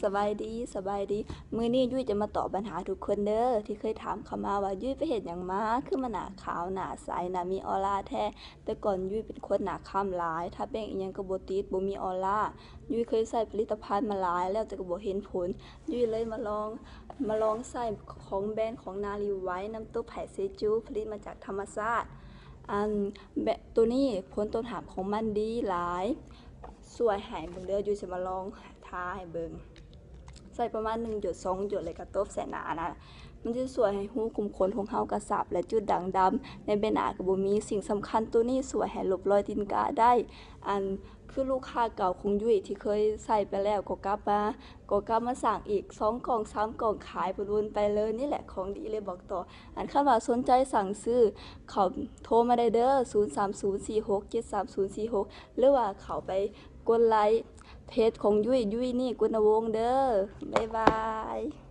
สบายดีมื้อนี้ยุ้ยจะมาตอบปัญหาทุกคนเด้อที่เคยถามเข้ามาว่ายุ้ยไปเฮ็ดหยังมาคือมันหน้าขาวหน้าใสหน้ามีออร่าแท้แต่ก่อนยุ้ยเป็นคนหน้าคล้ำหลายทาแป้งอิหยังก็บ่ติดบ่มีออร่ายุ้ยเคยใช้ผลิตภัณฑ์มาหลายแล้วแต่ก็บ่เห็นผลยุ้ยเลยมาลองใช้ของแบรนด์ของนารีไวท์น้ำตกไผ่เซจูผลิตมาจากธรรมชาติอันแบบตัวนี้ผลต้นหอมของมันดีหลายสวยให้เบิ่งเด้อยุ้ยสิมาลองทาให้เบิ่ง ใส่ประมาณ1หยด2หยดเลยกระตบใส่หน้านะมันจะสวยให้หูคุมขนของเฮากระสับและจุดด่างดำในใบหน้าก็บ่มีสิ่งสำคัญตัวนี้สวยให้ลบรอยตีนกาได้อันคือลูกค้าเก่าของยุ้ยที่เคยใส่ไปแล้วก็กลับมาสั่งอีก2กล่อง3กล่องขายวนๆไปเลยนี่แหละของดีเลยบอกต่ออันคันว่าสนใจสั่งซื้อเขาโทรมาได้เด้อ0304673046หรือว่าเขาไปกดไลค์เพจของยุ้ยนี่กุณวงศ์เด้อบ๊ายบาย